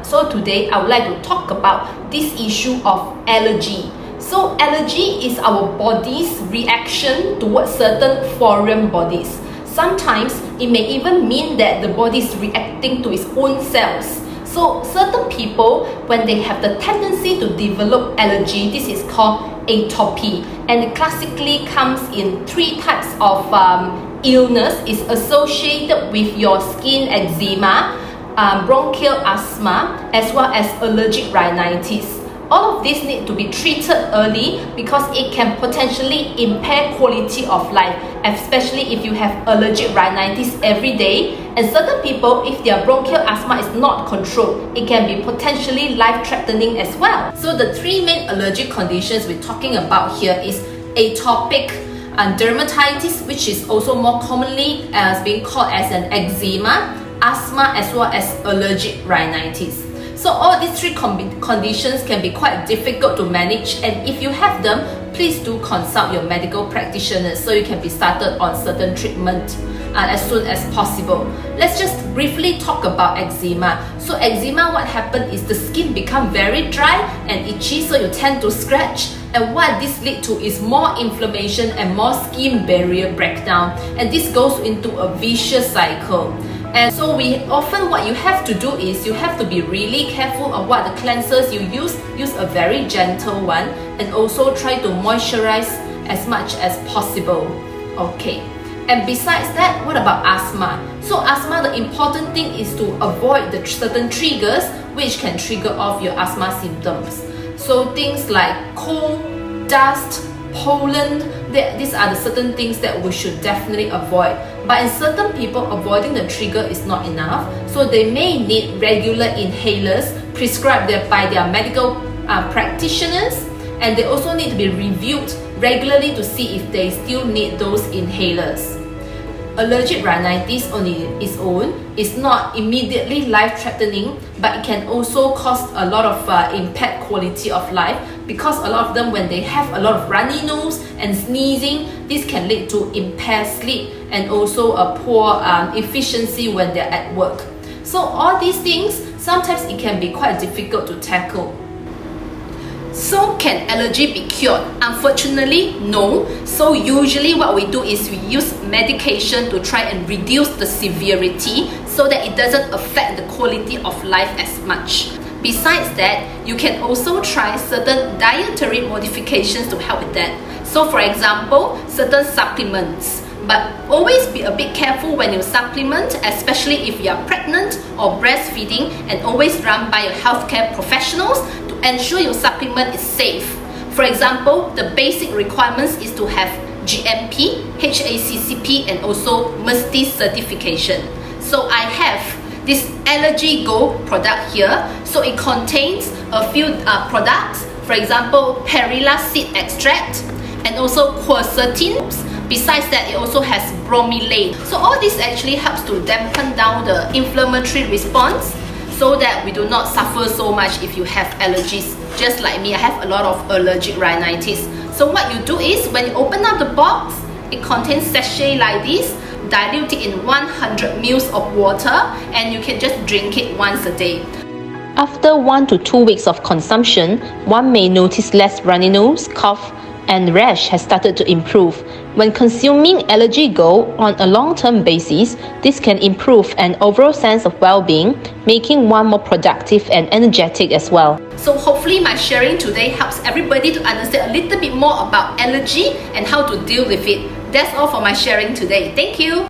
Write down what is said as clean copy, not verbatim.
So today I would like to talk about this issue of allergy. So allergy is our body's reaction towards certain foreign bodies. Sometimes it may even mean that the body is reacting to its own cells. So certain people, when they have the tendency to develop allergy, this is called atopy, and it classically comes in three types of illness. It's associated with your skin eczema, bronchial asthma, as well as allergic rhinitis. All of these need to be treated early because it can potentially impair quality of life, especially if you have allergic rhinitis every day. And certain people, if their bronchial asthma is not controlled, it can be potentially life-threatening as well. So the three main allergic conditions we're talking about here is atopic dermatitis, which is also more commonly being called as an eczema, asthma, as well as allergic rhinitis. So all these three conditions can be quite difficult to manage, and if you have them, please do consult your medical practitioners so you can be started on certain treatment as soon as possible. Let's just briefly talk about eczema. So eczema, what happens is the skin become very dry and itchy, so you tend to scratch, and what this leads to is more inflammation and more skin barrier breakdown, and this goes into a vicious cycle. And so what you have to do is you have to be really careful of what the cleansers you use. Use a very gentle one, and also try to moisturize as much as possible. Okay. And besides that, what about asthma? So asthma, the important thing is to avoid the certain triggers which can trigger off your asthma symptoms. So things like cold, dust, pollen, these are the certain things that we should definitely avoid. But in certain people, avoiding the trigger is not enough, so they may need regular inhalers prescribed by their medical practitioners, and they also need to be reviewed regularly to see if they still need those inhalers. Allergic rhinitis on its own is not immediately life-threatening, but it can also cause a lot of impact quality of life, because a lot of them, when they have a lot of runny nose and sneezing, this can lead to impaired sleep and also a poor efficiency when they're at work. So all these things, sometimes it can be quite difficult to tackle. So can allergy be cured? Unfortunately, no. So usually what we do is we use medication to try and reduce the severity so that it doesn't affect the quality of life as much. Besides that, you can also try certain dietary modifications to help with that. So for example, certain supplements. But always be a bit careful when you supplement, especially if you are pregnant or breastfeeding, and always run by your healthcare professionals to ensure your supplement is safe. For example, the basic requirements is to have GMP, HACCP, and also MSTI certification. So I have this Elegigo product here. So it contains a few products, for example, perilla seed extract and also quercetin. Besides that, it also has bromelain. So all this actually helps to dampen down the inflammatory response so that we do not suffer so much if you have allergies. Just like me, I have a lot of allergic rhinitis. So what you do is, when you open up the box, it contains sachet like this, dilute it in 100 ml of water, and you can just drink it once a day. After 1 to 2 weeks of consumption, one may notice less runny nose, cough, and rash has started to improve. When consuming Elegigo on a long-term basis, this can improve an overall sense of well-being, making one more productive and energetic as well. So hopefully my sharing today helps everybody to understand a little bit more about allergy and how to deal with it. That's all for my sharing today. Thank you.